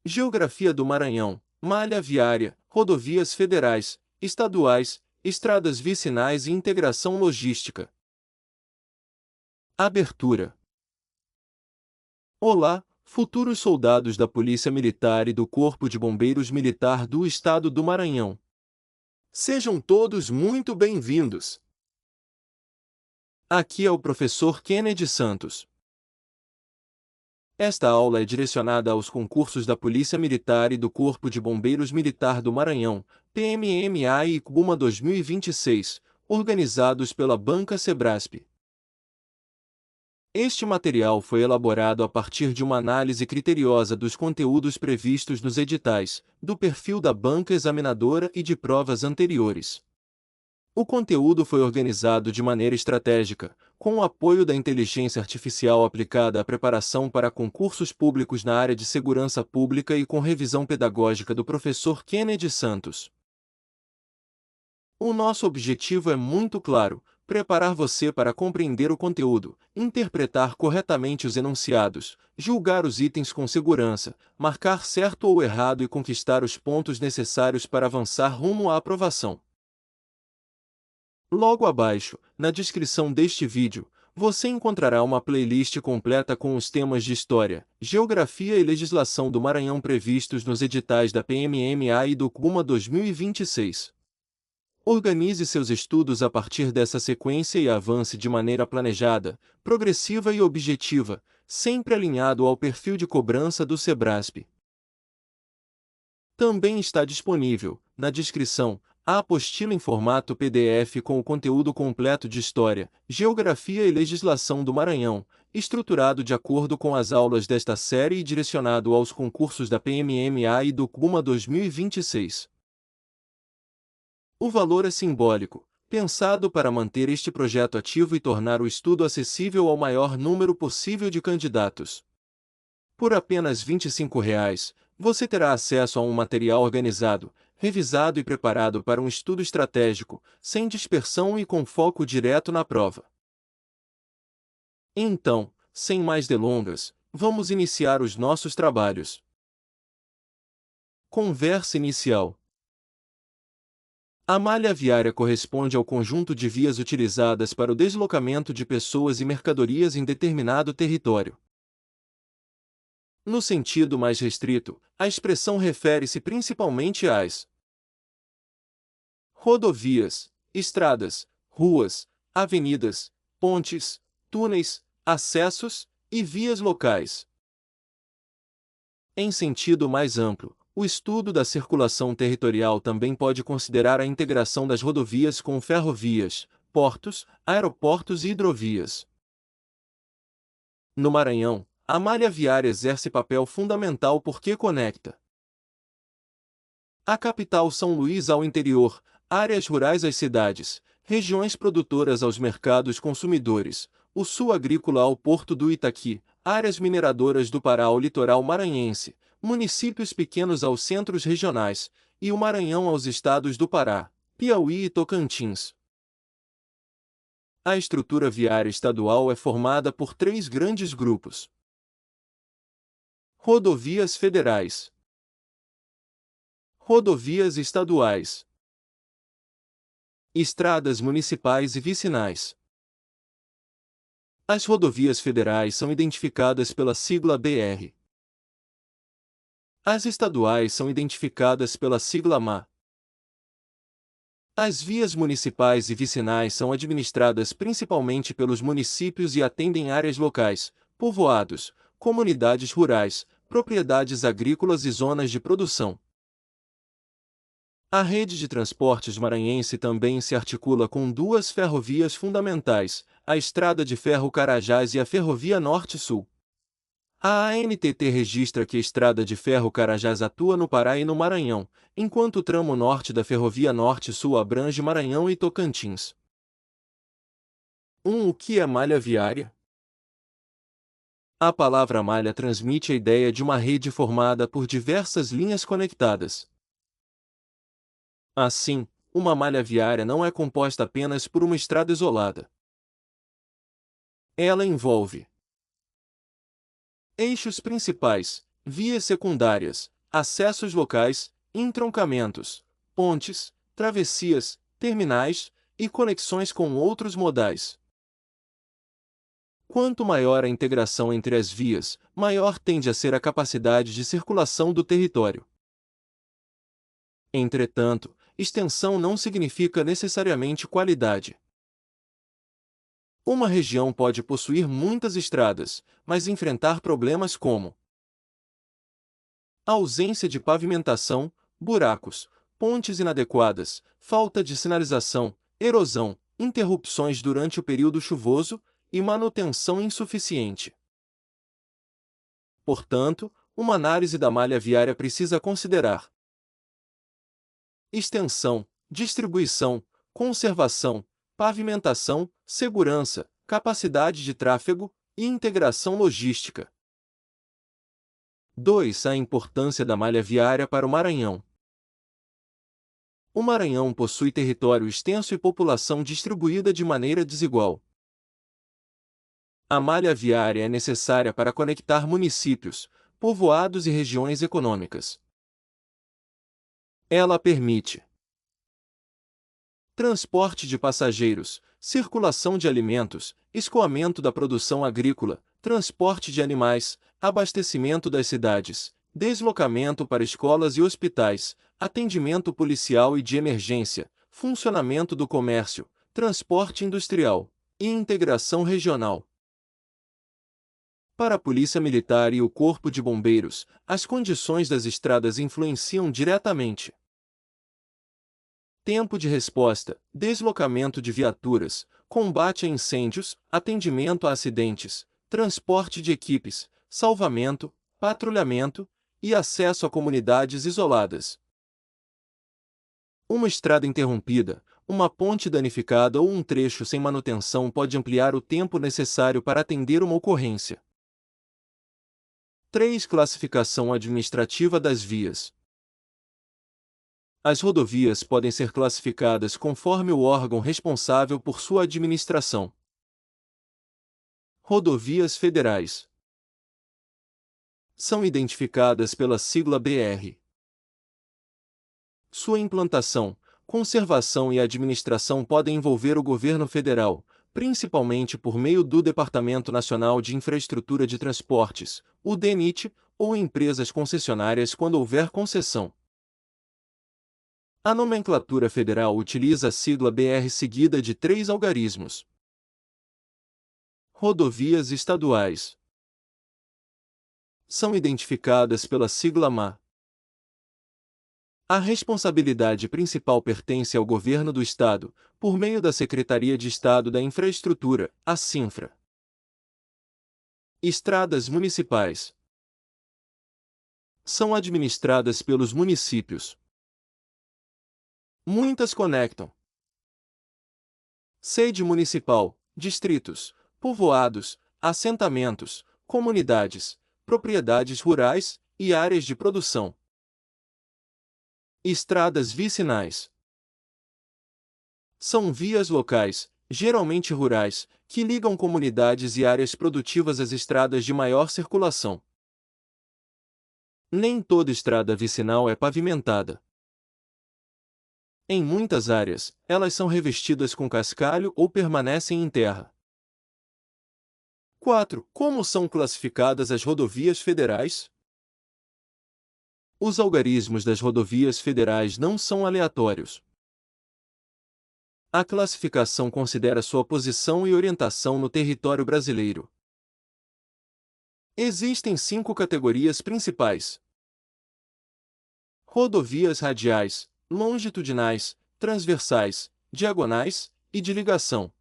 Geografia do Maranhão, malha viária, rodovias federais, estaduais, estradas vicinais e integração logística. Abertura. Olá, futuros soldados da Polícia Militar e do Corpo de Bombeiros Militar do Estado do Maranhão. Sejam todos muito bem-vindos. Aqui é o professor Kennedy Santos. Esta aula é direcionada aos concursos da Polícia Militar e do Corpo de Bombeiros Militar do Maranhão, PMMA e CBUMA 2026, organizados pela Banca Sebrasp. Este material foi elaborado a partir de uma análise criteriosa dos conteúdos previstos nos editais, do perfil da banca examinadora e de provas anteriores. O conteúdo foi organizado de maneira estratégica, com o apoio da inteligência artificial aplicada à preparação para concursos públicos na área de segurança pública e com revisão pedagógica do professor Kennedy Santos. O nosso objetivo é muito claro: preparar você para compreender o conteúdo, interpretar corretamente os enunciados, julgar os itens com segurança, marcar certo ou errado e conquistar os pontos necessários para avançar rumo à aprovação. Logo abaixo, na descrição deste vídeo, você encontrará uma playlist completa com os temas de História, Geografia e Legislação do Maranhão previstos nos editais da PMMA e do CBUMA 2026. Organize seus estudos a partir dessa sequência e avance de maneira planejada, progressiva e objetiva, sempre alinhado ao perfil de cobrança do Sebrasp. Também está disponível, na descrição, a apostila em formato PDF com o conteúdo completo de História, Geografia e Legislação do Maranhão, estruturado de acordo com as aulas desta série e direcionado aos concursos da PMMA e do CBUMA 2026. O valor é simbólico, pensado para manter este projeto ativo e tornar o estudo acessível ao maior número possível de candidatos. Por apenas R$ 25, você terá acesso a um material organizado, revisado e preparado para um estudo estratégico, sem dispersão e com foco direto na prova. Então, sem mais delongas, vamos iniciar os nossos trabalhos. Conversa inicial. A malha viária corresponde ao conjunto de vias utilizadas para o deslocamento de pessoas e mercadorias em determinado território. No sentido mais restrito, a expressão refere-se principalmente às rodovias, estradas, ruas, avenidas, pontes, túneis, acessos e vias locais. Em sentido mais amplo, o estudo da circulação territorial também pode considerar a integração das rodovias com ferrovias, portos, aeroportos e hidrovias. No Maranhão, a malha viária exerce papel fundamental porque conecta a capital São Luís ao interior, áreas rurais às cidades, regiões produtoras aos mercados consumidores, o sul agrícola ao porto do Itaqui, áreas mineradoras do Pará ao litoral maranhense, municípios pequenos aos centros regionais, e o Maranhão aos estados do Pará, Piauí e Tocantins. A estrutura viária estadual é formada por 3 grandes grupos: rodovias federais, rodovias estaduais, estradas municipais e vicinais. As rodovias federais são identificadas pela sigla BR. As estaduais são identificadas pela sigla MA. As vias municipais e vicinais são administradas principalmente pelos municípios e atendem áreas locais, povoados, comunidades rurais, propriedades agrícolas e zonas de produção. A rede de transportes maranhense também se articula com 2 ferrovias fundamentais, a Estrada de Ferro Carajás e a Ferrovia Norte-Sul. A ANTT registra que a Estrada de Ferro Carajás atua no Pará e no Maranhão, enquanto o tramo norte da Ferrovia Norte-Sul abrange Maranhão e Tocantins. O que é malha viária? A palavra malha transmite a ideia de uma rede formada por diversas linhas conectadas. Assim, uma malha viária não é composta apenas por uma estrada isolada. Ela envolve eixos principais, vias secundárias, acessos locais, entroncamentos, pontes, travessias, terminais e conexões com outros modais. Quanto maior a integração entre as vias, maior tende a ser a capacidade de circulação do território. Entretanto, extensão não significa necessariamente qualidade. Uma região pode possuir muitas estradas, mas enfrentar problemas como a ausência de pavimentação, buracos, pontes inadequadas, falta de sinalização, erosão, interrupções durante o período chuvoso e manutenção insuficiente. Portanto, uma análise da malha viária precisa considerar extensão, distribuição, conservação, pavimentação, segurança, capacidade de tráfego e integração logística. 2. A importância da malha viária para o Maranhão. O Maranhão possui território extenso e população distribuída de maneira desigual. A malha viária é necessária para conectar municípios, povoados e regiões econômicas. Ela permite transporte de passageiros, circulação de alimentos, escoamento da produção agrícola, transporte de animais, abastecimento das cidades, deslocamento para escolas e hospitais, atendimento policial e de emergência, funcionamento do comércio, transporte industrial e integração regional. Para a Polícia Militar e o Corpo de Bombeiros, as condições das estradas influenciam diretamente tempo de resposta, deslocamento de viaturas, combate a incêndios, atendimento a acidentes, transporte de equipes, salvamento, patrulhamento e acesso a comunidades isoladas. Uma estrada interrompida, uma ponte danificada ou um trecho sem manutenção pode ampliar o tempo necessário para atender uma ocorrência. 3. Classificação administrativa das vias. As rodovias podem ser classificadas conforme o órgão responsável por sua administração. Rodovias federais são identificadas pela sigla BR. Sua implantação, conservação e administração podem envolver o governo federal, principalmente por meio do Departamento Nacional de Infraestrutura de Transportes, o DENIT, ou empresas concessionárias quando houver concessão. A nomenclatura federal utiliza a sigla BR seguida de 3 algarismos. Rodovias estaduais são identificadas pela sigla MA. A responsabilidade principal pertence ao Governo do Estado, por meio da Secretaria de Estado da Infraestrutura, a SINFRA. Estradas municipais são administradas pelos municípios. Muitas conectam sede municipal, distritos, povoados, assentamentos, comunidades, propriedades rurais e áreas de produção. Estradas vicinais são vias locais, geralmente rurais, que ligam comunidades e áreas produtivas às estradas de maior circulação. Nem toda estrada vicinal é pavimentada. Em muitas áreas, elas são revestidas com cascalho ou permanecem em terra. 4. Como são classificadas as rodovias federais? Os algarismos das rodovias federais não são aleatórios. A classificação considera sua posição e orientação no território brasileiro. Existem 5 categorias principais: rodovias radiais, longitudinais, transversais, diagonais e de ligação.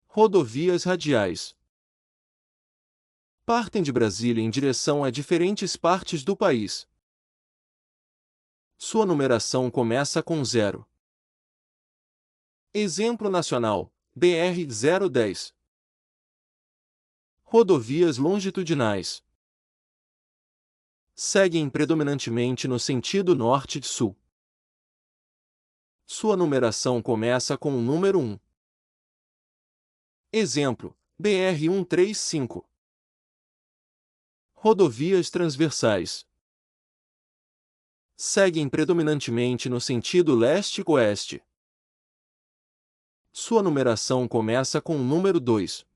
Rodovias radiais partem de Brasília em direção a diferentes partes do país. Sua numeração começa com 0. Exemplo nacional: BR-010. Rodovias longitudinais seguem predominantemente no sentido norte-sul. Sua numeração começa com o número 1. Exemplo: BR-135. Rodovias transversais Seguem predominantemente no sentido leste-oeste. Sua numeração começa com o número 2.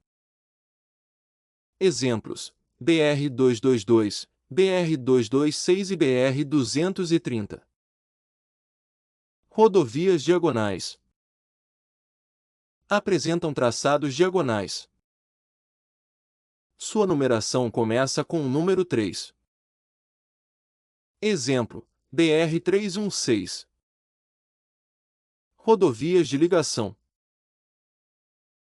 Exemplos: BR-222, BR-226 e BR-230. Rodovias diagonais. Apresentam traçados diagonais. Sua numeração começa com o número 3. Exemplo: BR-316. Rodovias de ligação.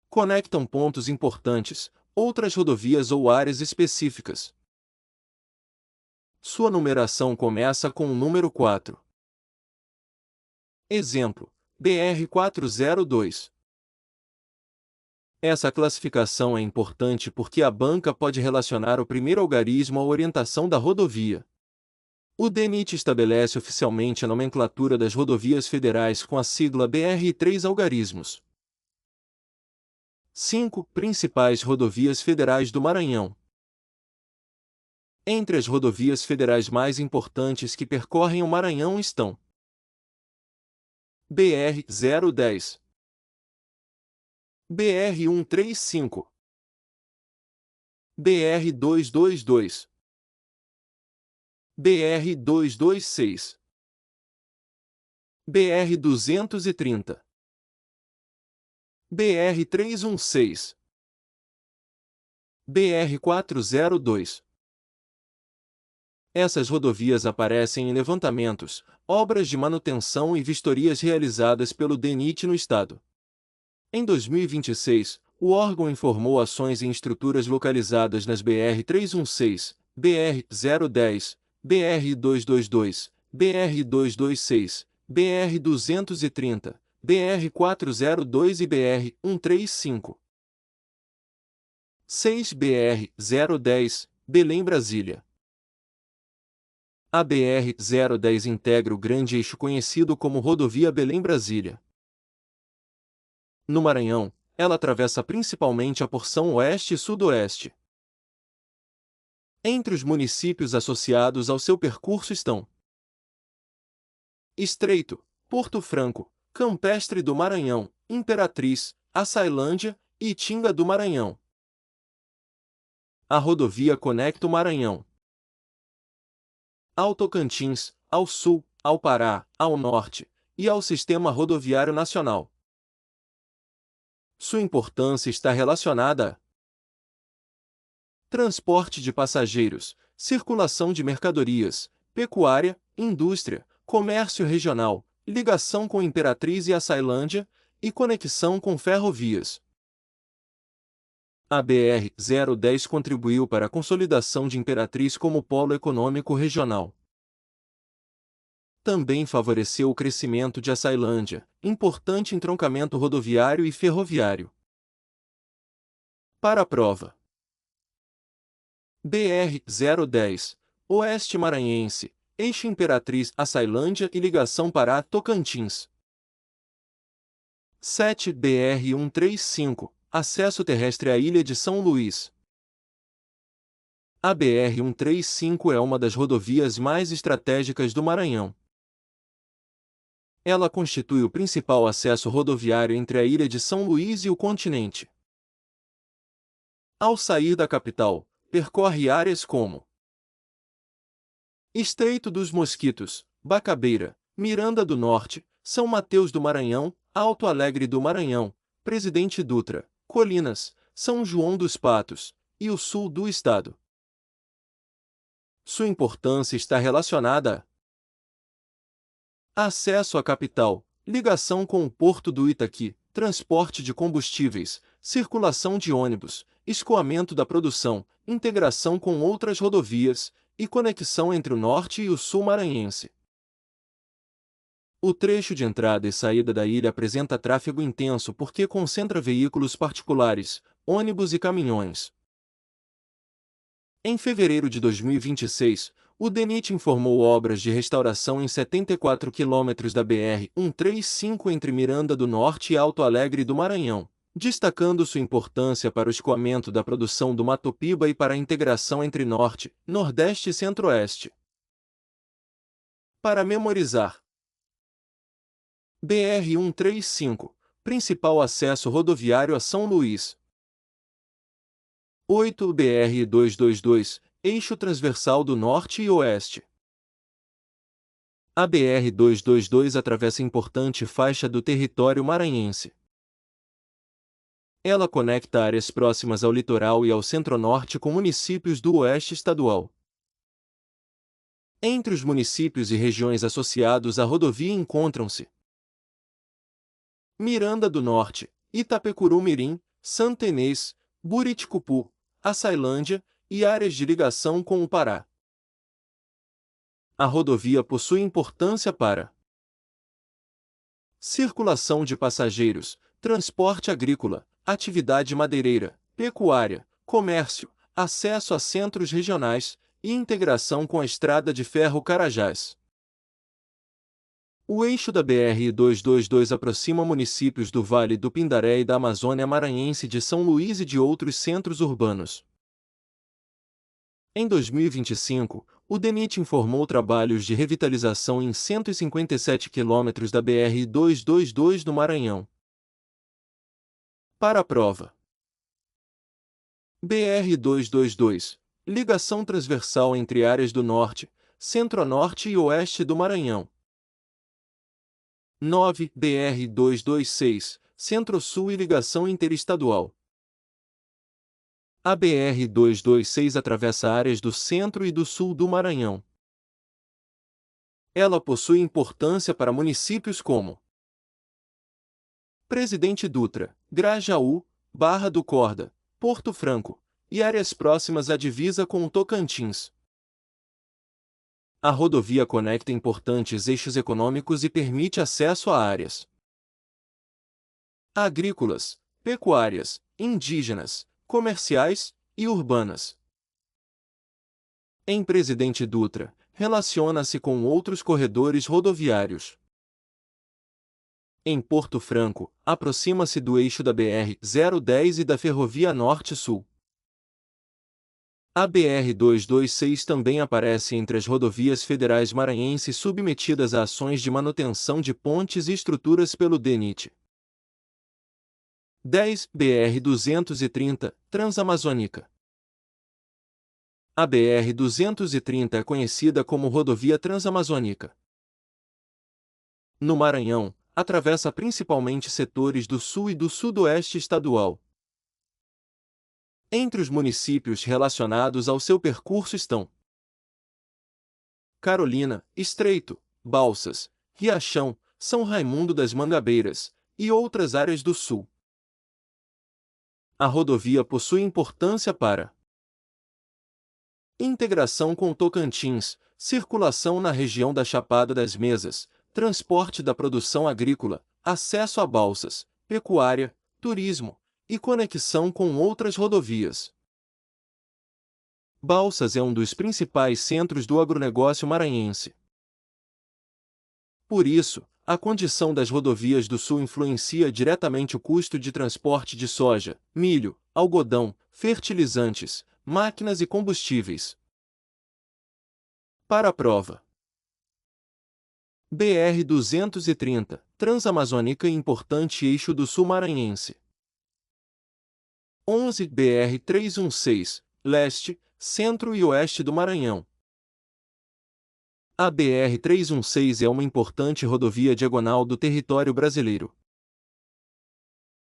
Conectam pontos importantes, outras rodovias ou áreas específicas. Sua numeração começa com o número 4. Exemplo: BR-402. Essa classificação é importante porque a banca pode relacionar o primeiro algarismo à orientação da rodovia. O DENIT estabelece oficialmente a nomenclatura das rodovias federais com a sigla BR e 3 algarismos. 5. Principais rodovias federais do Maranhão. Entre as rodovias federais mais importantes que percorrem o Maranhão estão: BR-010, BR-135, BR-222, BR-226, BR-230, BR-316, BR-402. Essas rodovias aparecem em levantamentos, obras de manutenção e vistorias realizadas pelo DENIT no estado. Em 2026, o órgão informou ações em estruturas localizadas nas BR-316, BR-010, BR-222, BR-226, BR-230, BR-402 e BR-135. 6. BR-010, Belém-Brasília. A BR-010 integra o grande eixo conhecido como Rodovia Belém-Brasília. No Maranhão, ela atravessa principalmente a porção oeste e sudoeste. Entre os municípios associados ao seu percurso estão: Estreito, Porto Franco, Campestre do Maranhão, Imperatriz, Açailândia e Itinga do Maranhão. A rodovia conecta o Maranhão ao Tocantins, ao sul, ao Pará, ao norte e ao Sistema Rodoviário Nacional. Sua importância está relacionada a transporte de passageiros, circulação de mercadorias, pecuária, indústria, comércio regional, ligação com Imperatriz e Açailândia e conexão com ferrovias. A BR-010 contribuiu para a consolidação de Imperatriz como polo econômico regional. Também favoreceu o crescimento de Açailândia, importante entroncamento rodoviário e ferroviário. Para a prova: BR-010, Oeste Maranhense, Eixo Imperatriz-Açailândia e ligação Pará-Tocantins. 7. BR-135, acesso terrestre à Ilha de São Luís. A BR-135 é uma das rodovias mais estratégicas do Maranhão. Ela constitui o principal acesso rodoviário entre a Ilha de São Luís e o continente. Ao sair da capital, percorre áreas como Estreito dos Mosquitos, Bacabeira, Miranda do Norte, São Mateus do Maranhão, Alto Alegre do Maranhão, Presidente Dutra, Colinas, São João dos Patos e o sul do estado. Sua importância está relacionada a acesso à capital, ligação com o porto do Itaqui, transporte de combustíveis, circulação de ônibus, escoamento da produção, integração com outras rodovias e conexão entre o norte e o sul maranhense. O trecho de entrada e saída da ilha apresenta tráfego intenso porque concentra veículos particulares, ônibus e caminhões. Em fevereiro de 2026, o DENIT informou obras de restauração em 74 quilômetros da BR-135 entre Miranda do Norte e Alto Alegre do Maranhão, destacando sua importância para o escoamento da produção do Matopiba e para a integração entre Norte, Nordeste e Centro-Oeste. Para memorizar. BR-135, principal acesso rodoviário a São Luís. 8. BR-222, eixo transversal do Norte e Oeste. A BR-222 atravessa importante faixa do território maranhense. Ela conecta áreas próximas ao litoral e ao centro-norte com municípios do Oeste Estadual. Entre os municípios e regiões associados à rodovia encontram-se Miranda do Norte, Itapecuru-Mirim, Santa Inês, Buriticupu, Açailândia e áreas de ligação com o Pará. A rodovia possui importância para circulação de passageiros, transporte agrícola, atividade madeireira, pecuária, comércio, acesso a centros regionais e integração com a Estrada de Ferro Carajás. O eixo da BR-222 aproxima municípios do Vale do Pindaré e da Amazônia Maranhense de São Luís e de outros centros urbanos. Em 2025, o DENIT informou trabalhos de revitalização em 157 quilômetros da BR-222 no Maranhão. Para a prova. BR-222, ligação transversal entre áreas do Norte, Centro-Norte e Oeste do Maranhão. 9. BR-226, Centro-Sul e ligação interestadual. A BR-226 atravessa áreas do centro e do sul do Maranhão. Ela possui importância para municípios como Presidente Dutra, Grajaú, Barra do Corda, Porto Franco, e áreas próximas à divisa com o Tocantins. A rodovia conecta importantes eixos econômicos e permite acesso a áreas agrícolas, pecuárias, indígenas, comerciais e urbanas. Em Presidente Dutra, relaciona-se com outros corredores rodoviários. Em Porto Franco, aproxima-se do eixo da BR-010 e da Ferrovia Norte-Sul. A BR-226 também aparece entre as rodovias federais maranhenses submetidas a ações de manutenção de pontes e estruturas pelo DENIT. 10. BR-230, Transamazônica. A BR-230 é conhecida como Rodovia Transamazônica. No Maranhão, atravessa principalmente setores do sul e do sudoeste estadual. Entre os municípios relacionados ao seu percurso estão Carolina, Estreito, Balsas, Riachão, São Raimundo das Mangabeiras e outras áreas do sul. A rodovia possui importância para integração com o Tocantins, circulação na região da Chapada das Mesas, transporte da produção agrícola, acesso a balsas, pecuária, turismo e conexão com outras rodovias. Balsas é um dos principais centros do agronegócio maranhense. Por isso, a condição das rodovias do Sul influencia diretamente o custo de transporte de soja, milho, algodão, fertilizantes, máquinas e combustíveis. Para a prova. BR-230, Transamazônica e importante eixo do Sul maranhense. 11. BR-316, Leste, Centro e Oeste do Maranhão. A BR-316 é uma importante rodovia diagonal do território brasileiro.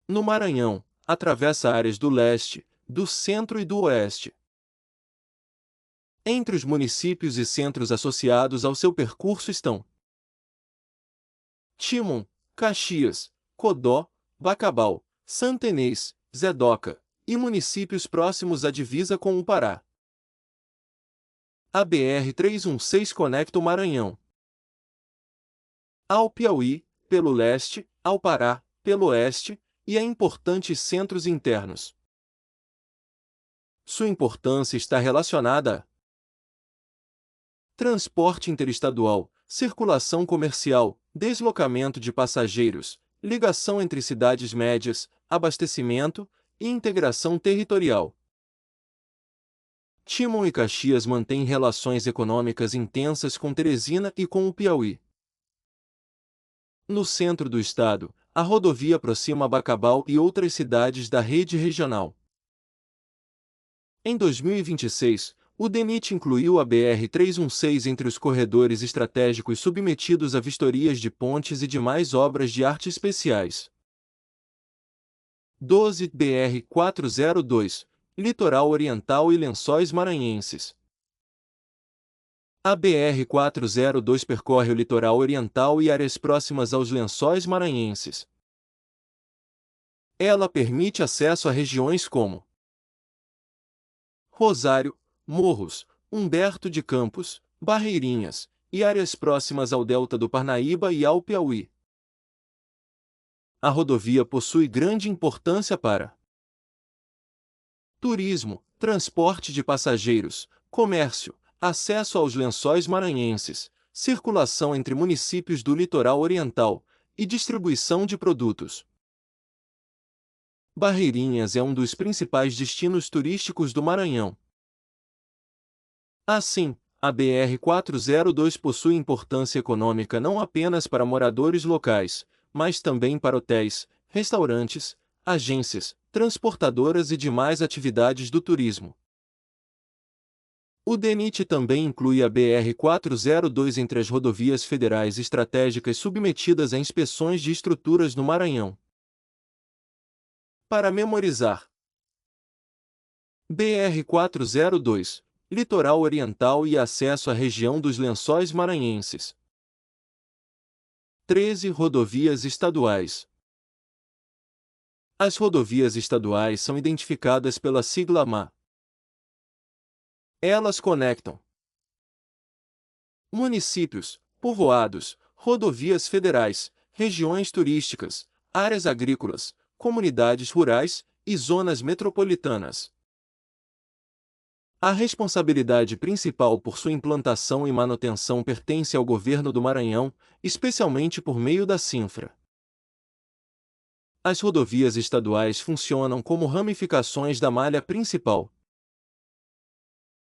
No Maranhão, atravessa áreas do Leste, do Centro e do Oeste. Entre os municípios e centros associados ao seu percurso estão Timon, Caxias, Codó, Bacabal, Santa Inês, Zedoca e municípios próximos à divisa com o Pará. A BR-316 conecta o Maranhão ao Piauí, pelo leste, ao Pará, pelo oeste, e a importantes centros internos. Sua importância está relacionada a transporte interestadual, circulação comercial, deslocamento de passageiros, ligação entre cidades médias, abastecimento e integração territorial. Timon e Caxias mantêm relações econômicas intensas com Teresina e com o Piauí. No centro do estado, a rodovia aproxima Bacabal e outras cidades da rede regional. Em 2026, o DENIT incluiu a BR-316 entre os corredores estratégicos submetidos a vistorias de pontes e demais obras de arte especiais. 12 BR-402, Litoral Oriental e Lençóis Maranhenses. A BR-402 percorre o litoral oriental e áreas próximas aos Lençóis Maranhenses. Ela permite acesso a regiões como Rosário, Morros, Humberto de Campos, Barreirinhas, e áreas próximas ao delta do Parnaíba e ao Piauí. A rodovia possui grande importância para turismo, transporte de passageiros, comércio, acesso aos Lençóis Maranhenses, circulação entre municípios do litoral oriental e distribuição de produtos. Barreirinhas é um dos principais destinos turísticos do Maranhão. Assim, a BR-402 possui importância econômica não apenas para moradores locais, mas também para hotéis, restaurantes, agências, transportadoras e demais atividades do turismo. O DENIT também inclui a BR-402 entre as rodovias federais estratégicas submetidas a inspeções de estruturas no Maranhão. Para memorizar: BR-402, Litoral Oriental e acesso à região dos Lençóis Maranhenses. 13 rodovias estaduais. As rodovias estaduais são identificadas pela sigla MA. Elas conectam municípios, povoados, rodovias federais, regiões turísticas, áreas agrícolas, comunidades rurais e zonas metropolitanas. A responsabilidade principal por sua implantação e manutenção pertence ao Governo do Maranhão, especialmente por meio da Cinfra. As rodovias estaduais funcionam como ramificações da malha principal.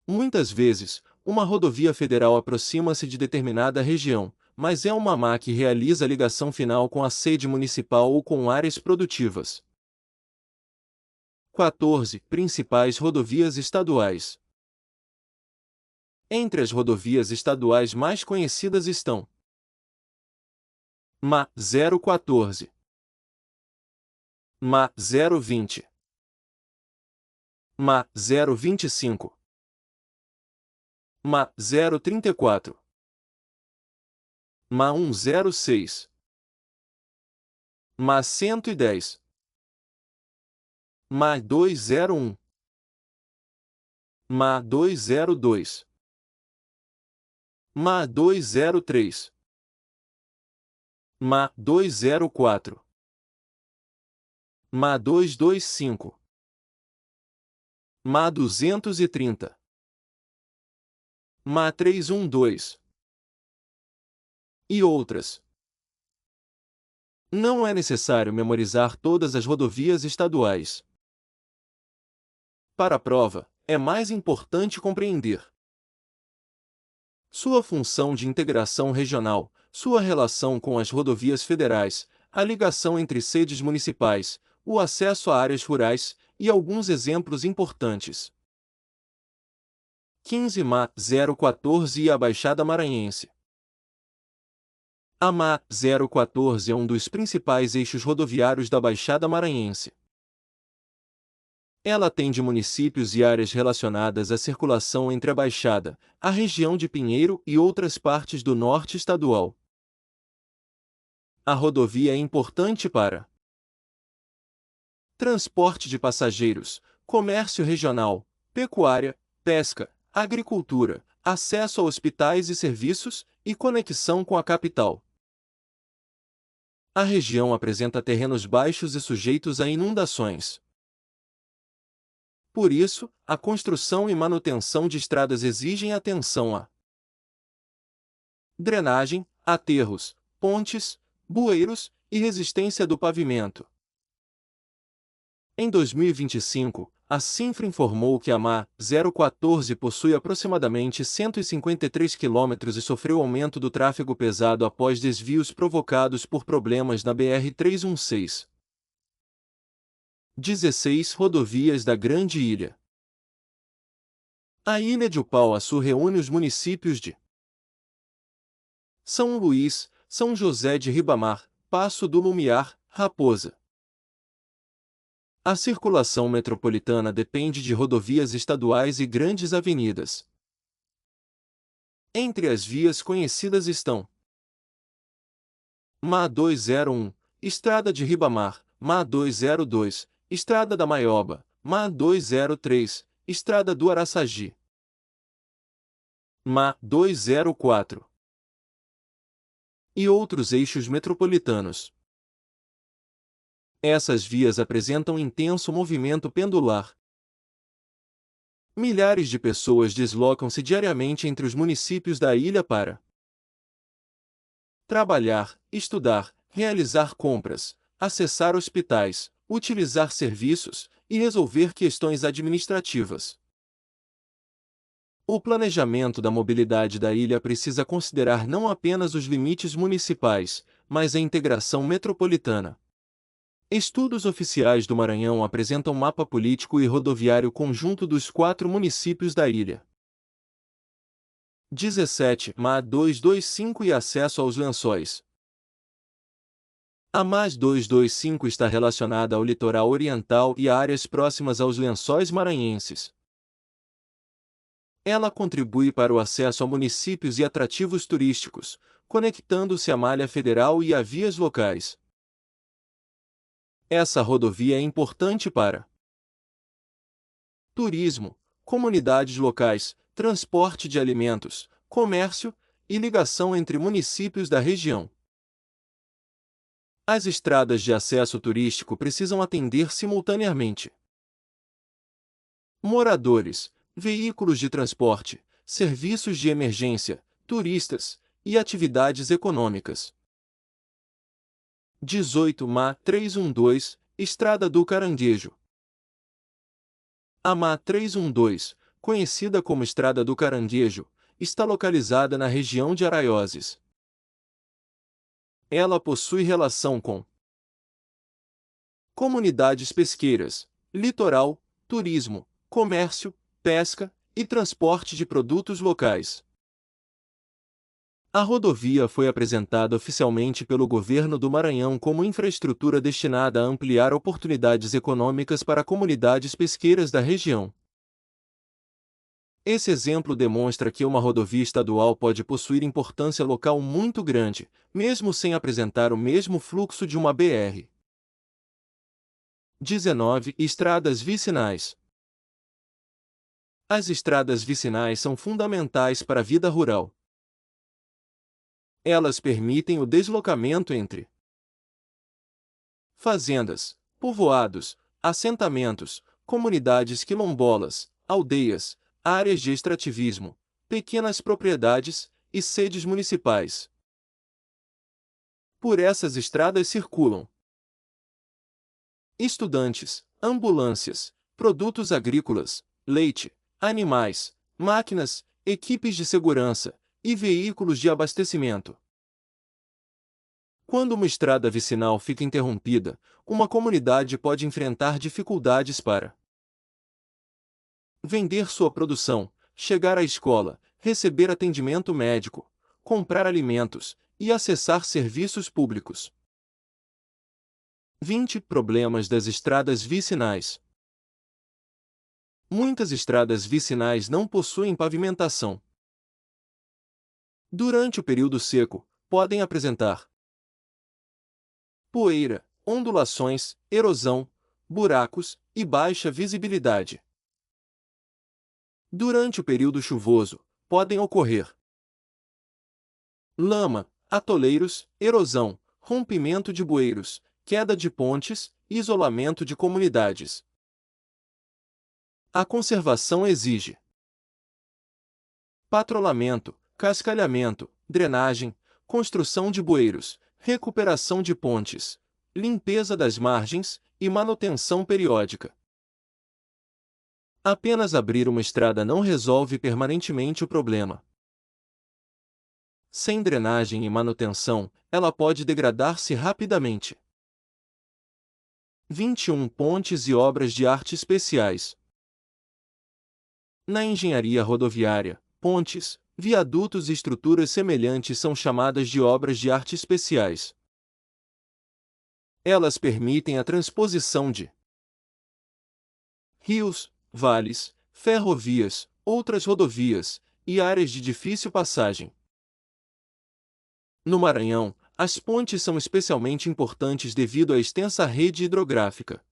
Muitas vezes, uma rodovia federal aproxima-se de determinada região, mas é uma MA que realiza a ligação final com a sede municipal ou com áreas produtivas. 14 principais rodovias estaduais. Entre as rodovias estaduais mais conhecidas estão MA 014, MA 020, MA 025, MA 034, MA 106, MA 110, MA 201, MA 202, MA 203, MA 204, MA 225, MA 230, MA 312 e outras. Não é necessário memorizar todas as rodovias estaduais. Para a prova, é mais importante compreender sua função de integração regional, sua relação com as rodovias federais, a ligação entre sedes municipais, o acesso a áreas rurais e alguns exemplos importantes. 15 MA 014 e a Baixada Maranhense. A MA 014 é um dos principais eixos rodoviários da Baixada Maranhense. Ela atende municípios e áreas relacionadas à circulação entre a Baixada, a região de Pinheiro e outras partes do norte estadual. A rodovia é importante para transporte de passageiros, comércio regional, pecuária, pesca, agricultura, acesso a hospitais e serviços e conexão com a capital. A região apresenta terrenos baixos e sujeitos a inundações. Por isso, a construção e manutenção de estradas exigem atenção à drenagem, aterros, pontes, bueiros e resistência do pavimento. Em 2025, a Cinfra informou que a MA 014 possui aproximadamente 153 quilômetros e sofreu aumento do tráfego pesado após desvios provocados por problemas na BR-316. 16 Rodovias da Grande Ilha. A Ilha de Upauaçu reúne os municípios de São Luís, São José de Ribamar, Passo do Lumiar, Raposa. A circulação metropolitana depende de rodovias estaduais e grandes avenidas. Entre as vias conhecidas estão MA 201, Estrada de Ribamar, MA 202, Estrada da Maioba, MA 203, Estrada do Araçagi. MA 204 e outros eixos metropolitanos. Essas vias apresentam intenso movimento pendular. Milhares de pessoas deslocam-se diariamente entre os municípios da ilha para trabalhar, estudar, realizar compras, acessar hospitais, utilizar serviços e resolver questões administrativas. O planejamento da mobilidade da ilha precisa considerar não apenas os limites municipais, mas a integração metropolitana. Estudos oficiais do Maranhão apresentam mapa político e rodoviário conjunto dos 4 municípios da ilha. 17 MA 225 e acesso aos lençóis. A MA 225 está relacionada ao litoral oriental e áreas próximas aos lençóis maranhenses. Ela contribui para o acesso a municípios e atrativos turísticos, conectando-se à malha federal e a vias locais. Essa rodovia é importante para turismo, comunidades locais, transporte de alimentos, comércio e ligação entre municípios da região. As estradas de acesso turístico precisam atender simultaneamente moradores, veículos de transporte, serviços de emergência, turistas e atividades econômicas. 18 MA 312, Estrada do Caranguejo. A MA 312, conhecida como Estrada do Caranguejo, está localizada na região de Araioses. Ela possui relação com comunidades pesqueiras, litoral, turismo, comércio, pesca e transporte de produtos locais. A rodovia foi apresentada oficialmente pelo governo do Maranhão como infraestrutura destinada a ampliar oportunidades econômicas para comunidades pesqueiras da região. Esse exemplo demonstra que uma rodovia estadual pode possuir importância local muito grande, mesmo sem apresentar o mesmo fluxo de uma BR. 19 Estradas vicinais. As estradas vicinais são fundamentais para a vida rural. Elas permitem o deslocamento entre fazendas, povoados, assentamentos, comunidades quilombolas, aldeias, áreas de extrativismo, pequenas propriedades e sedes municipais. Por essas estradas circulam estudantes, ambulâncias, produtos agrícolas, leite, animais, máquinas, equipes de segurança e veículos de abastecimento. Quando uma estrada vicinal fica interrompida, uma comunidade pode enfrentar dificuldades para vender sua produção, chegar à escola, receber atendimento médico, comprar alimentos e acessar serviços públicos. 20 Problemas das estradas vicinais. Muitas estradas vicinais não possuem pavimentação. Durante o período seco, podem apresentar poeira, ondulações, erosão, buracos e baixa visibilidade. Durante o período chuvoso, podem ocorrer lama, atoleiros, erosão, rompimento de bueiros, queda de pontes e isolamento de comunidades. A conservação exige patrulhamento, cascalhamento, drenagem, construção de bueiros, recuperação de pontes, limpeza das margens e manutenção periódica. Apenas abrir uma estrada não resolve permanentemente o problema. Sem drenagem e manutenção, ela pode degradar-se rapidamente. 21 Pontes e obras de arte especiais. Na engenharia rodoviária, pontes, viadutos e estruturas semelhantes são chamadas de obras de arte especiais. Elas permitem a transposição de rios, vales, ferrovias, outras rodovias e áreas de difícil passagem. No Maranhão, as pontes são especialmente importantes devido à extensa rede hidrográfica.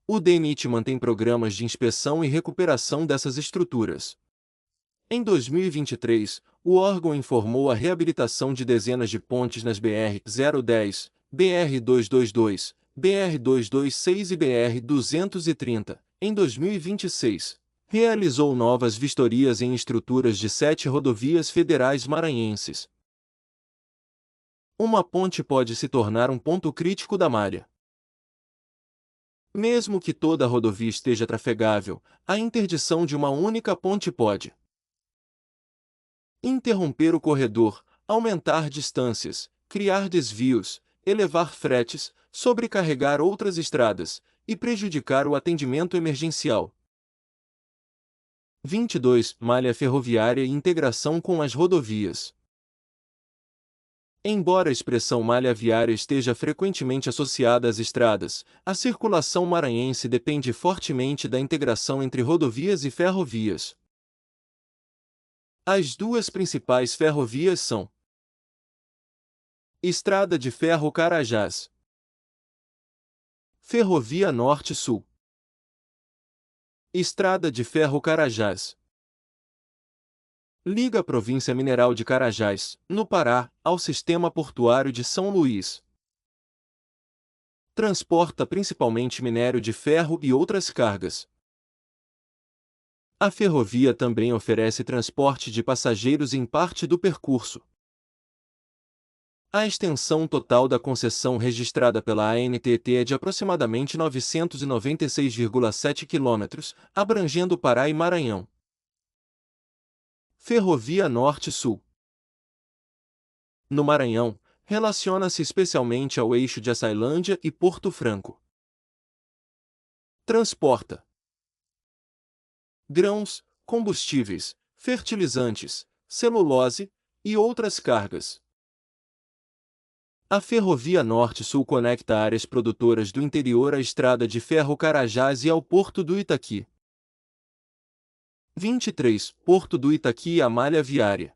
O DENIT mantém programas de inspeção e recuperação dessas estruturas. Em 2023, o órgão informou a reabilitação de dezenas de pontes nas BR-010, BR-222, BR-226 e BR-230. Em 2026, realizou novas vistorias em estruturas de 7 rodovias federais maranhenses. Uma ponte pode se tornar um ponto crítico da malha. Mesmo que toda a rodovia esteja trafegável, a interdição de uma única ponte pode interromper o corredor, aumentar distâncias, criar desvios, elevar fretes, sobrecarregar outras estradas e prejudicar o atendimento emergencial. 22. Malha ferroviária e integração com as rodovias. Embora a expressão malha viária esteja frequentemente associada às estradas, a circulação maranhense depende fortemente da integração entre rodovias e ferrovias. As duas principais ferrovias são Estrada de Ferro Carajás, Ferrovia Norte-Sul, Estrada de Ferro Carajás. Liga a província mineral de Carajás, no Pará, ao sistema portuário de São Luís. Transporta principalmente minério de ferro e outras cargas. A ferrovia também oferece transporte de passageiros em parte do percurso. A extensão total da concessão registrada pela ANTT é de aproximadamente 996,7 km, abrangendo Pará e Maranhão. Ferrovia Norte-Sul. No Maranhão, relaciona-se especialmente ao eixo de Açailândia e Porto Franco. Transporta grãos, combustíveis, fertilizantes, celulose e outras cargas. A Ferrovia Norte-Sul conecta áreas produtoras do interior à Estrada de Ferro Carajás e ao Porto do Itaqui. 23. Porto do Itaqui e a malha viária.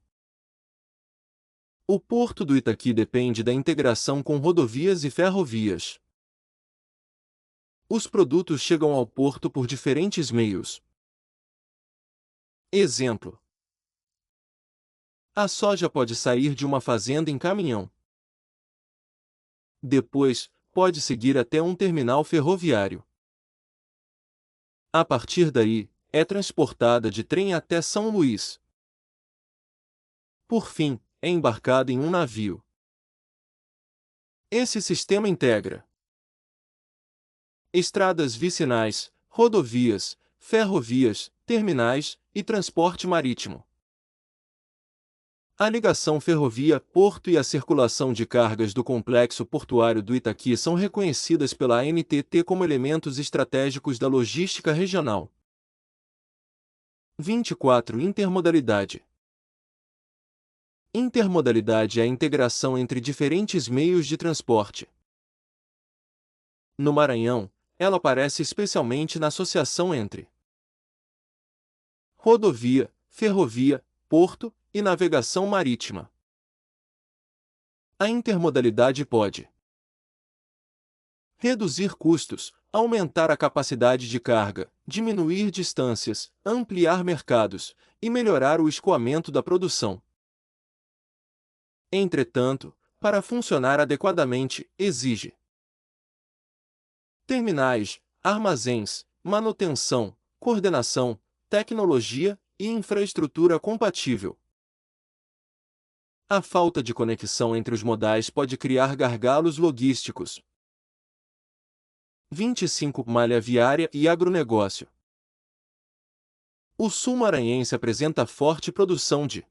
O Porto do Itaqui depende da integração com rodovias e ferrovias. Os produtos chegam ao porto por diferentes meios. Exemplo: a soja pode sair de uma fazenda em caminhão. Depois, pode seguir até um terminal ferroviário. A partir daí, é transportada de trem até São Luís. Por fim, é embarcada em um navio. Esse sistema integra estradas vicinais, rodovias, ferrovias, terminais e transporte marítimo. A ligação ferrovia-porto e a circulação de cargas do complexo portuário do Itaqui são reconhecidas pela ANTT como elementos estratégicos da logística regional. 24. Intermodalidade. Intermodalidade é a integração entre diferentes meios de transporte. No Maranhão, ela aparece especialmente na associação entre rodovia, ferrovia, porto e navegação marítima. A intermodalidade pode reduzir custos, aumentar a capacidade de carga, diminuir distâncias, ampliar mercados e melhorar o escoamento da produção. Entretanto, para funcionar adequadamente, exige terminais, armazéns, manutenção, coordenação, tecnologia e infraestrutura compatível. A falta de conexão entre os modais pode criar gargalos logísticos. 25. Malha viária e agronegócio. O sul maranhense apresenta forte produção de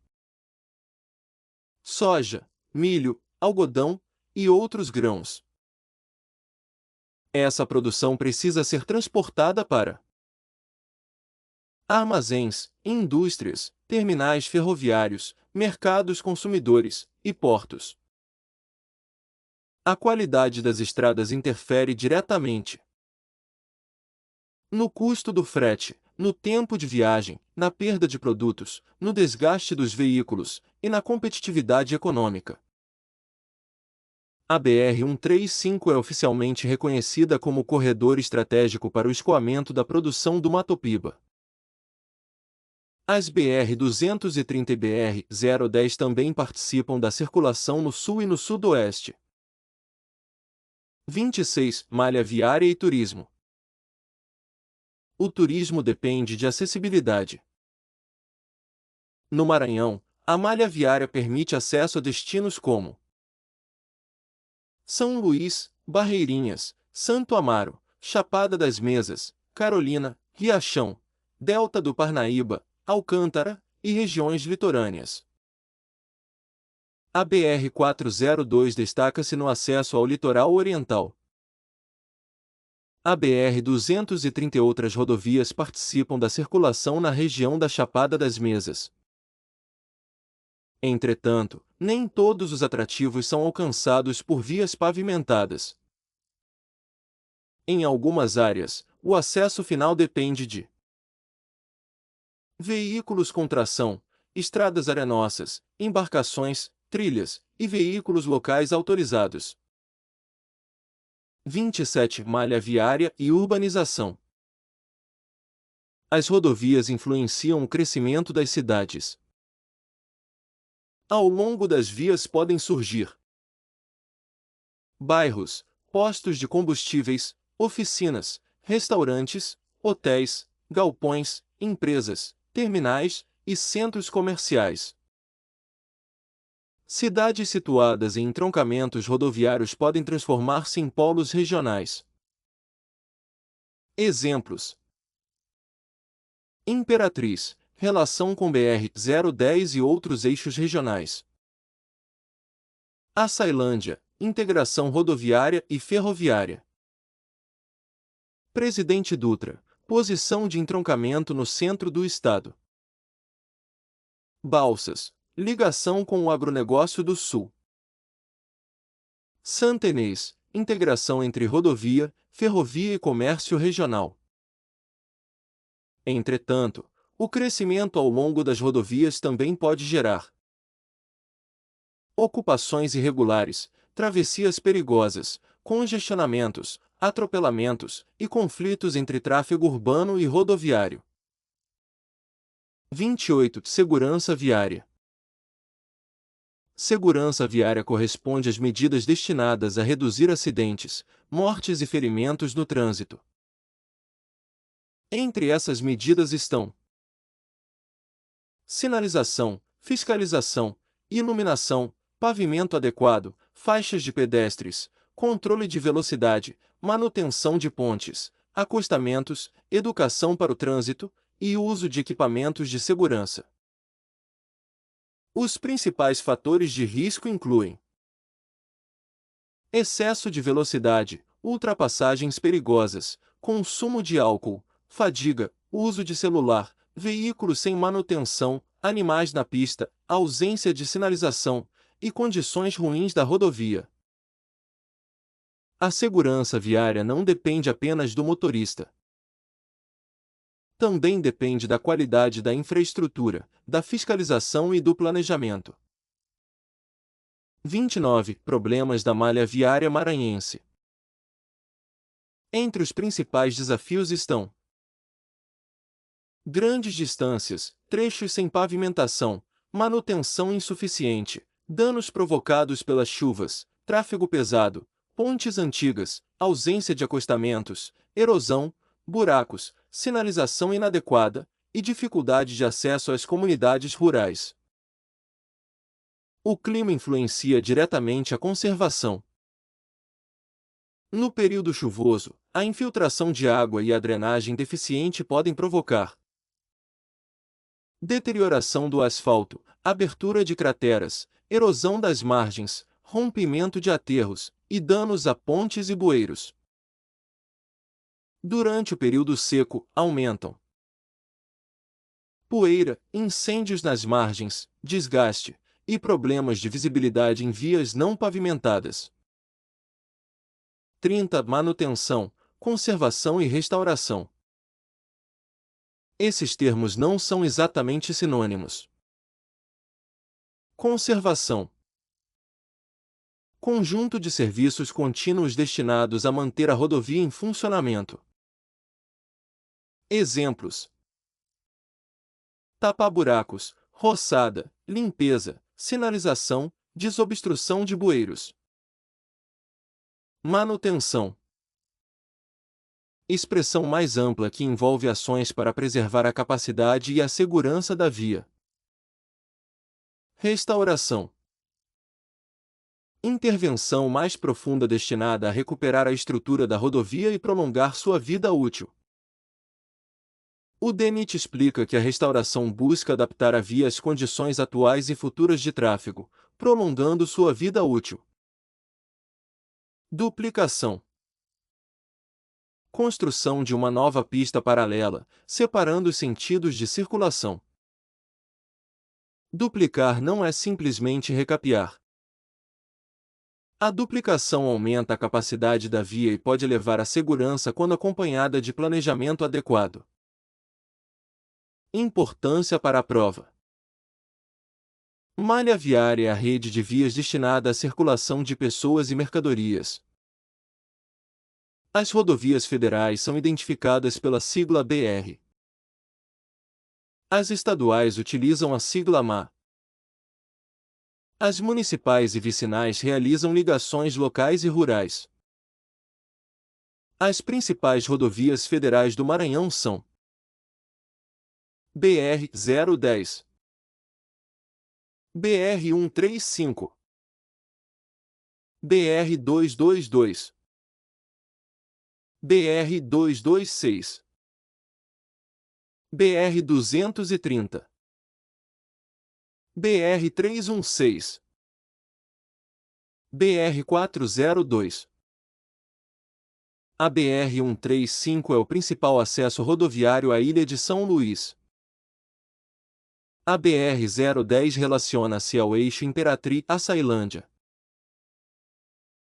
soja, milho, algodão e outros grãos. Essa produção precisa ser transportada para armazéns, indústrias, terminais ferroviários, mercados consumidores e portos. A qualidade das estradas interfere diretamente no custo do frete, no tempo de viagem, na perda de produtos, no desgaste dos veículos e na competitividade econômica. A BR-135 é oficialmente reconhecida como corredor estratégico para o escoamento da produção do Mato Piba. As BR-230 e BR-010 também participam da circulação no sul e no sudoeste. 26. Malha viária e turismo. O turismo depende de acessibilidade. No Maranhão, a malha viária permite acesso a destinos como São Luís, Barreirinhas, Santo Amaro, Chapada das Mesas, Carolina, Riachão, Delta do Parnaíba, Alcântara e regiões litorâneas. A BR-402 destaca-se no acesso ao litoral oriental. A BR-230 e outras rodovias participam da circulação na região da Chapada das Mesas. Entretanto, nem todos os atrativos são alcançados por vias pavimentadas. Em algumas áreas, o acesso final depende de veículos com tração, estradas arenosas, embarcações, trilhas e veículos locais autorizados. 27. Malha viária e urbanização. As rodovias influenciam o crescimento das cidades. Ao longo das vias podem surgir bairros, postos de combustíveis, oficinas, restaurantes, hotéis, galpões, empresas, terminais e centros comerciais. Cidades situadas em entroncamentos rodoviários podem transformar-se em polos regionais. Exemplos: Imperatriz, relação com BR-010 e outros eixos regionais. Açailândia, integração rodoviária e ferroviária. Presidente Dutra, posição de entroncamento no centro do estado. Balsas, ligação com o agronegócio do sul. Santa Inês, integração entre rodovia, ferrovia e comércio regional. Entretanto, o crescimento ao longo das rodovias também pode gerar ocupações irregulares, travessias perigosas, congestionamentos, atropelamentos e conflitos entre tráfego urbano e rodoviário. 28. Segurança viária. Segurança viária corresponde às medidas destinadas a reduzir acidentes, mortes e ferimentos no trânsito. Entre essas medidas estão sinalização, fiscalização, iluminação, pavimento adequado, faixas de pedestres, controle de velocidade, manutenção de pontes, acostamentos, educação para o trânsito e uso de equipamentos de segurança. Os principais fatores de risco incluem excesso de velocidade, ultrapassagens perigosas, consumo de álcool, fadiga, uso de celular, veículos sem manutenção, animais na pista, ausência de sinalização e condições ruins da rodovia. A segurança viária não depende apenas do motorista. Também depende da qualidade da infraestrutura, da fiscalização e do planejamento. 29. Problemas da malha viária maranhense. Entre os principais desafios estão grandes distâncias, trechos sem pavimentação, manutenção insuficiente, danos provocados pelas chuvas, tráfego pesado, pontes antigas, ausência de acostamentos, erosão, buracos, sinalização inadequada e dificuldade de acesso às comunidades rurais. O clima influencia diretamente a conservação. No período chuvoso, A infiltração de água e a drenagem deficiente podem provocar deterioração do asfalto, abertura de crateras, erosão das margens, rompimento de aterros e danos a pontes e bueiros. Durante o período seco, aumentam poeira, incêndios nas margens, desgaste e problemas de visibilidade em vias não pavimentadas. 30. Manutenção, conservação e restauração. Esses termos não são exatamente sinônimos. Conservação. Conjunto de serviços contínuos destinados a manter a rodovia em funcionamento. Exemplos: tapa-buracos, roçada, limpeza, sinalização, desobstrução de bueiros. Manutenção. Expressão mais ampla que envolve ações para preservar a capacidade e a segurança da via. Restauração. Intervenção mais profunda destinada a recuperar a estrutura da rodovia e prolongar sua vida útil. O DENIT explica que a restauração busca adaptar a via às condições atuais e futuras de tráfego, prolongando sua vida útil. Duplicação. Construção de uma nova pista paralela, separando os sentidos de circulação. Duplicar não é simplesmente recapear. A duplicação aumenta a capacidade da via e pode elevar a segurança quando acompanhada de planejamento adequado. Importância para a prova. Malha viária é a rede de vias destinada à circulação de pessoas e mercadorias. As rodovias federais são identificadas pela sigla BR. As estaduais utilizam a sigla MA. As municipais e vicinais realizam ligações locais e rurais. As principais rodovias federais do Maranhão são BR-010, BR-135, BR-222, BR-226, BR-230, BR-316, BR-402. A BR-135 é o principal acesso rodoviário à ilha de São Luís. A BR-010 relaciona-se ao eixo Imperatriz-Açailândia.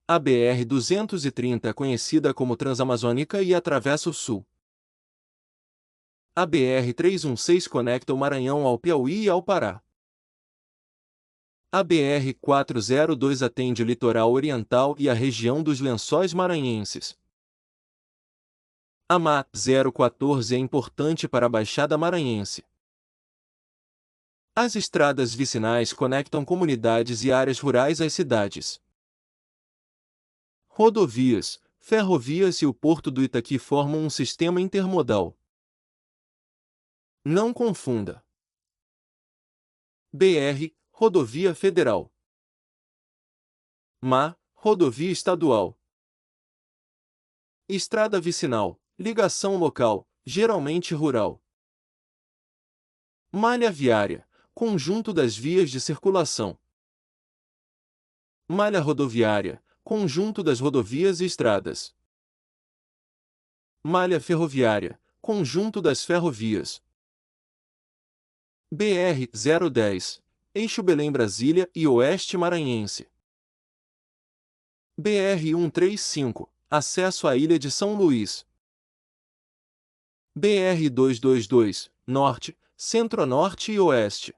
A BR-230 é conhecida como Transamazônica e atravessa o sul. A BR-316 conecta o Maranhão ao Piauí e ao Pará. A BR-402 atende o litoral oriental e a região dos Lençóis Maranhenses. A MA 014 é importante para a Baixada Maranhense. As estradas vicinais conectam comunidades e áreas rurais às cidades. Rodovias, ferrovias e o Porto do Itaqui formam um sistema intermodal. Não confunda. BR, Rodovia Federal. MA, Rodovia Estadual. Estrada vicinal, ligação local, geralmente rural. Malha viária, conjunto das vias de circulação. Malha rodoviária, conjunto das rodovias e estradas. Malha ferroviária, conjunto das ferrovias. BR-010, eixo Belém-Brasília e Oeste Maranhense. BR-135, acesso à ilha de São Luís. BR-222, Norte, Centro-Norte e Oeste.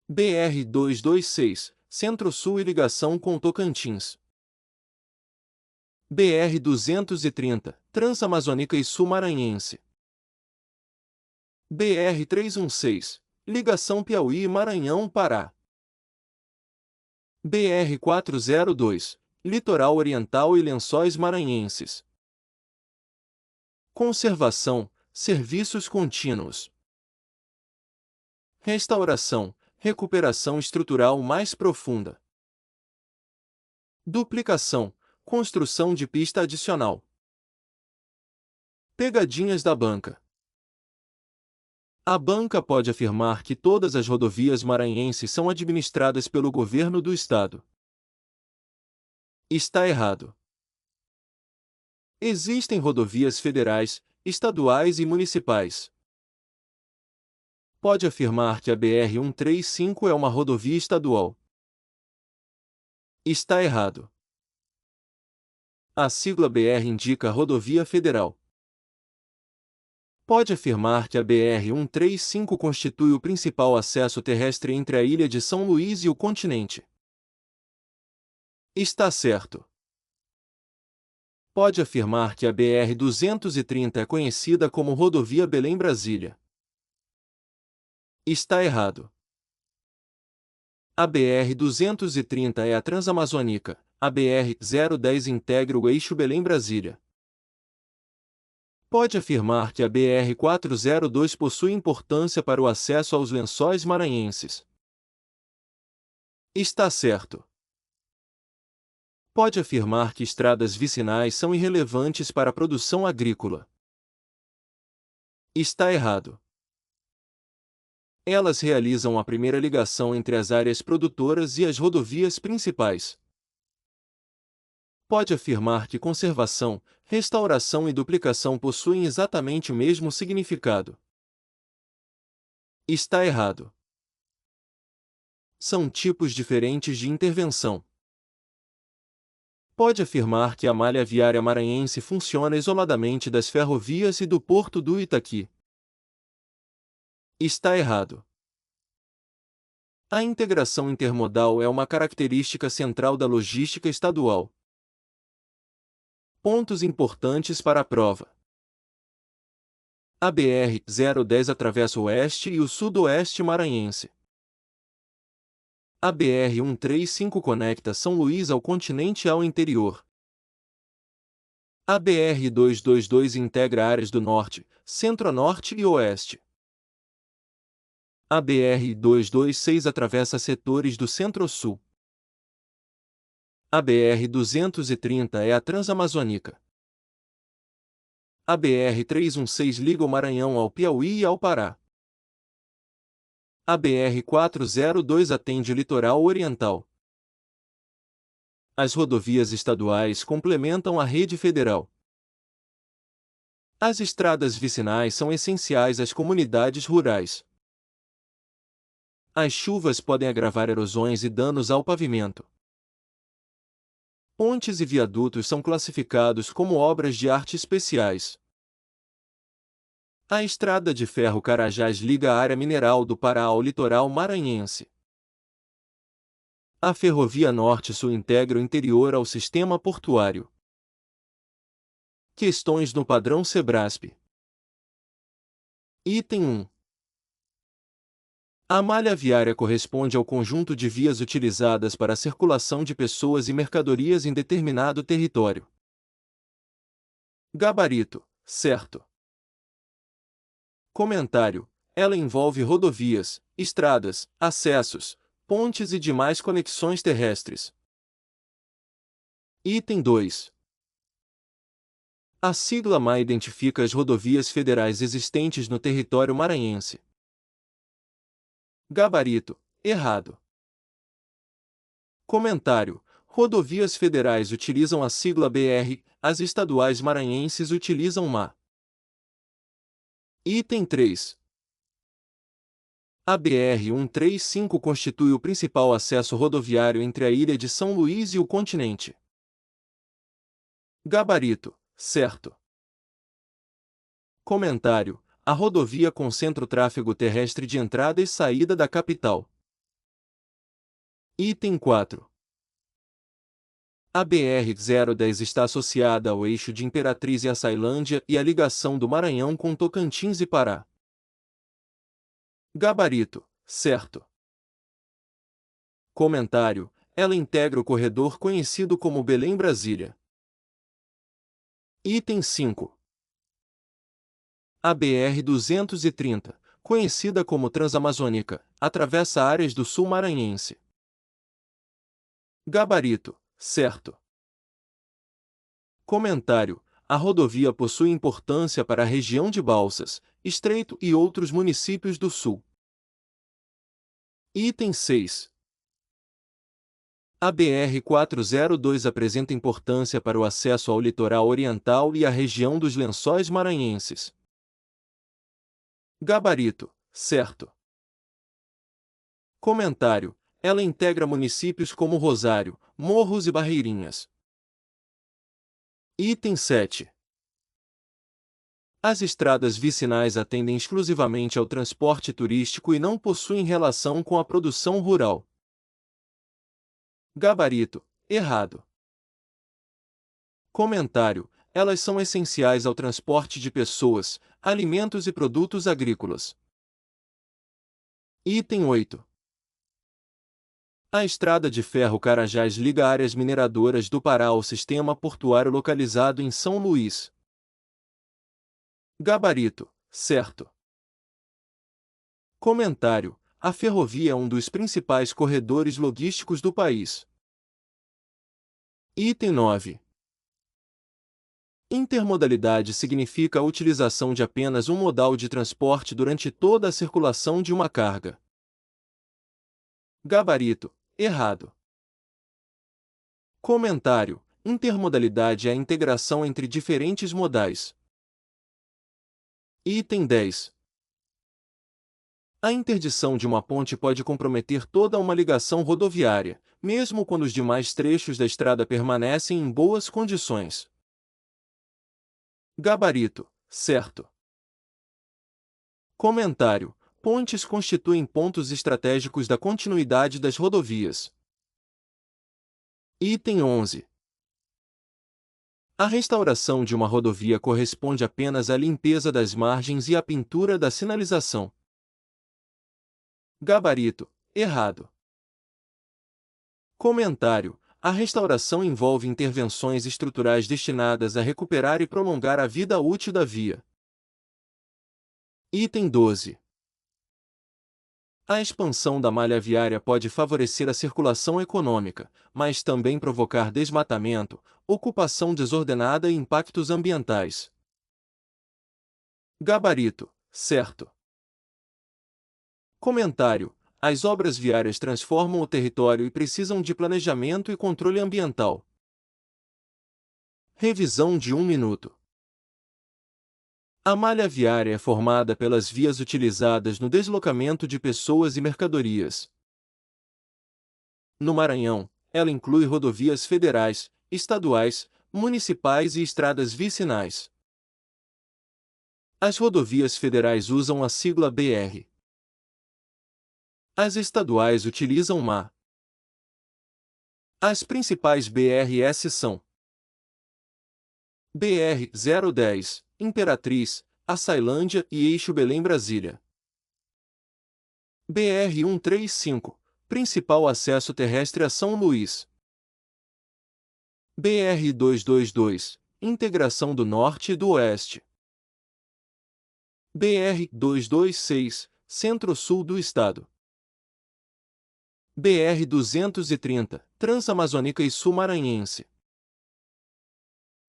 BR-226, Centro-Sul e ligação com Tocantins. BR-230, Transamazônica e Sul-Maranhense. BR-316, ligação Piauí e Maranhão-Pará. BR-402, Litoral Oriental e Lençóis Maranhenses. Conservação, serviços contínuos. Restauração, recuperação estrutural mais profunda. Duplicação, Construção de pista adicional. Pegadinhas da banca. A banca pode afirmar que todas as rodovias maranhenses são administradas pelo governo do estado. Está errado. Existem rodovias federais, estaduais e municipais. Pode afirmar que a BR-135 é uma rodovia estadual. Está errado. A sigla BR indica rodovia federal. Pode afirmar que a BR-135 constitui o principal acesso terrestre entre a ilha de São Luís e o continente. Está certo. Pode afirmar que a BR-230 é conhecida como Rodovia Belém-Brasília. Está errado. A BR-230 é a Transamazônica, a BR-010 integra o eixo Belém-Brasília. Pode afirmar que a BR-402 possui importância para o acesso aos Lençóis Maranhenses. Está certo. Pode afirmar que estradas vicinais são irrelevantes para a produção agrícola. Está errado. Elas realizam a primeira ligação entre as áreas produtoras e as rodovias principais. Pode afirmar que conservação, restauração e duplicação possuem exatamente o mesmo significado. Está errado. São tipos diferentes de intervenção. Pode afirmar que a malha viária maranhense funciona isoladamente das ferrovias e do Porto do Itaqui. Está errado. A integração intermodal é uma característica central da logística estadual. Pontos importantes para a prova. A BR-010 atravessa o oeste e o sudoeste maranhense. A BR-135 conecta São Luís ao continente e ao interior. A BR-222 integra áreas do norte, centro-norte e oeste. A BR-226 atravessa setores do centro-sul. A BR-230 é a Transamazônica. A BR-316 liga o Maranhão ao Piauí e ao Pará. A BR-402 atende o litoral oriental. As rodovias estaduais complementam a rede federal. As estradas vicinais são essenciais às comunidades rurais. As chuvas podem agravar erosões e danos ao pavimento. Pontes e viadutos são classificados como obras de arte especiais. A estrada de ferro Carajás liga a área mineral do Pará ao litoral maranhense. A Ferrovia Norte-Sul integra o interior ao sistema portuário. Questões no padrão Sebrasp. Item 1. A malha viária corresponde ao conjunto de vias utilizadas para a circulação de pessoas e mercadorias em determinado território. Gabarito, certo. Comentário: ela envolve rodovias, estradas, acessos, pontes e demais conexões terrestres. Item 2. A sigla MA identifica as rodovias federais existentes no território maranhense. Gabarito, errado. Comentário: rodovias federais utilizam a sigla BR, as estaduais maranhenses utilizam MA. Item 3. A BR-135 constitui o principal acesso rodoviário entre a ilha de São Luís e o continente. Gabarito, certo. Comentário: a rodovia concentra o tráfego terrestre de entrada e saída da capital. Item 4. A BR-010 está associada ao eixo de Imperatriz e Açailândia e à ligação do Maranhão com Tocantins e Pará. Gabarito, certo. Comentário: ela integra o corredor conhecido como Belém-Brasília. Item 5. A BR-230, conhecida como Transamazônica, atravessa áreas do sul maranhense. Gabarito, certo. Comentário: a rodovia possui importância para a região de Balsas, Estreito e outros municípios do sul. Item 6. A BR-402 apresenta importância para o acesso ao litoral oriental e à região dos Lençóis Maranhenses. Gabarito: certo. Comentário: ela integra municípios como Rosário, Morros e Barreirinhas. Item 7. As estradas vicinais atendem exclusivamente ao transporte turístico e não possuem relação com a produção rural. Gabarito: errado. Comentário: elas são essenciais ao transporte de pessoas, alimentos e produtos agrícolas. Item 8. A estrada de ferro Carajás liga áreas mineradoras do Pará ao sistema portuário localizado em São Luís. Gabarito: certo. Comentário: a ferrovia é um dos principais corredores logísticos do país. Item 9. Intermodalidade significa a utilização de apenas um modal de transporte durante toda a circulação de uma carga. Gabarito: errado. Comentário: intermodalidade é a integração entre diferentes modais. Item 10. A interdição de uma ponte pode comprometer toda uma ligação rodoviária, mesmo quando os demais trechos da estrada permanecem em boas condições. Gabarito: certo. Comentário: pontes constituem pontos estratégicos da continuidade das rodovias. Item 11. A restauração de uma rodovia corresponde apenas à limpeza das margens e à pintura da sinalização. Gabarito: errado. Comentário: a restauração envolve intervenções estruturais destinadas a recuperar e prolongar a vida útil da via. Item 12. A expansão da malha viária pode favorecer a circulação econômica, mas também provocar desmatamento, ocupação desordenada e impactos ambientais. Gabarito: certo. Comentário: as obras viárias transformam o território e precisam de planejamento e controle ambiental. Revisão de 1 minuto. A malha viária é formada pelas vias utilizadas no deslocamento de pessoas e mercadorias. No Maranhão, ela inclui rodovias federais, estaduais, municipais e estradas vicinais. As rodovias federais usam a sigla BR. As estaduais utilizam MA. As principais BRS são BR-010, Imperatriz, Açailândia e Eixo Belém-Brasília. BR-135, principal acesso terrestre a São Luís. BR-222, integração do Norte e do Oeste. BR-226, Centro-Sul do Estado. BR-230, Transamazônica e Sul-Maranhense.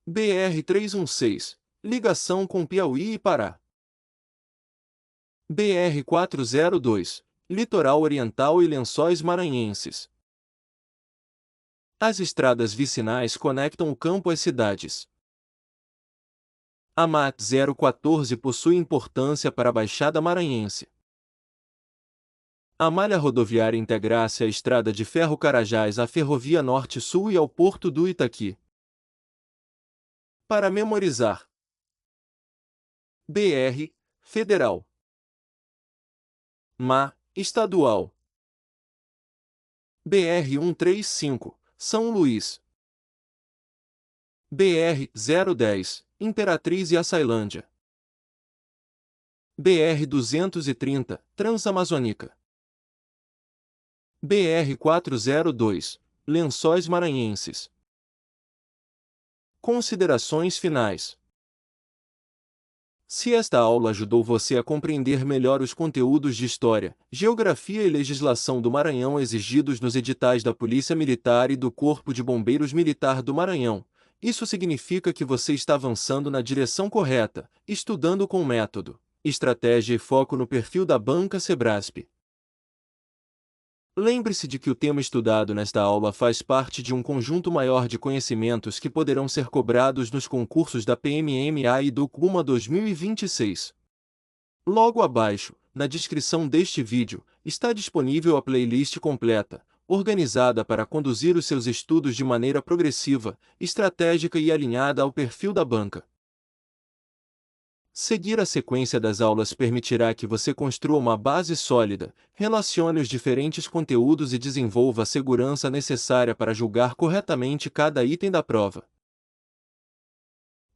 BR-316, ligação com Piauí e Pará. BR-402, Litoral Oriental e Lençóis Maranhenses. As estradas vicinais conectam o campo às cidades. A MAT 014 possui importância para a Baixada Maranhense. A malha rodoviária integra-se à estrada de ferro Carajás à Ferrovia Norte-Sul e ao Porto do Itaqui. Para memorizar: BR, Federal. MA, Estadual. BR-135, São Luís. BR-010, Imperatriz e Açailândia. BR-230, Transamazônica. BR-402, Lençóis Maranhenses. Considerações finais. Se esta aula ajudou você a compreender melhor os conteúdos de História, Geografia e Legislação do Maranhão exigidos nos editais da Polícia Militar e do Corpo de Bombeiros Militar do Maranhão, isso significa que você está avançando na direção correta, estudando com método, estratégia e foco no perfil da banca Sebrasp. Lembre-se de que o tema estudado nesta aula faz parte de um conjunto maior de conhecimentos que poderão ser cobrados nos concursos da PMMA e do CUMA 2026. Logo abaixo, na descrição deste vídeo, está disponível a playlist completa, organizada para conduzir os seus estudos de maneira progressiva, estratégica e alinhada ao perfil da banca. Seguir a sequência das aulas permitirá que você construa uma base sólida, relacione os diferentes conteúdos e desenvolva a segurança necessária para julgar corretamente cada item da prova.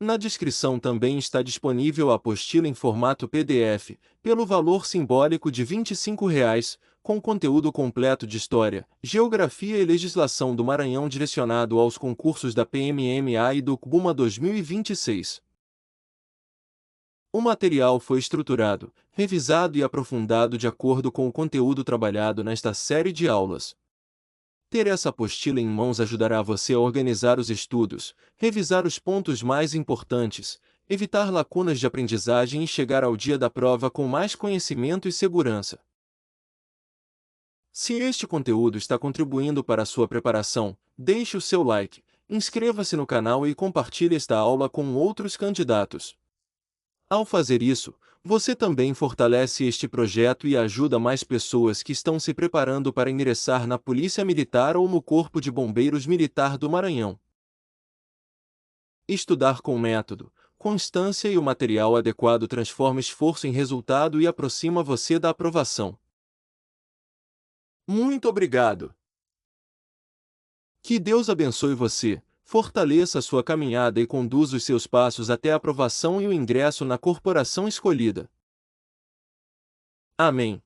Na descrição também está disponível a apostila em formato PDF, pelo valor simbólico de R$ 25, com conteúdo completo de História, Geografia e Legislação do Maranhão direcionado aos concursos da PMMA e do CUMA 2026. O material foi estruturado, revisado e aprofundado de acordo com o conteúdo trabalhado nesta série de aulas. Ter essa apostila em mãos ajudará você a organizar os estudos, revisar os pontos mais importantes, evitar lacunas de aprendizagem e chegar ao dia da prova com mais conhecimento e segurança. Se este conteúdo está contribuindo para a sua preparação, deixe o seu like, inscreva-se no canal e compartilhe esta aula com outros candidatos. Ao fazer isso, você também fortalece este projeto e ajuda mais pessoas que estão se preparando para ingressar na Polícia Militar ou no Corpo de Bombeiros Militar do Maranhão. Estudar com método, constância e o material adequado transforma esforço em resultado e aproxima você da aprovação. Muito obrigado! Que Deus abençoe você, fortaleça sua caminhada e conduza os seus passos até a aprovação e o ingresso na corporação escolhida. Amém.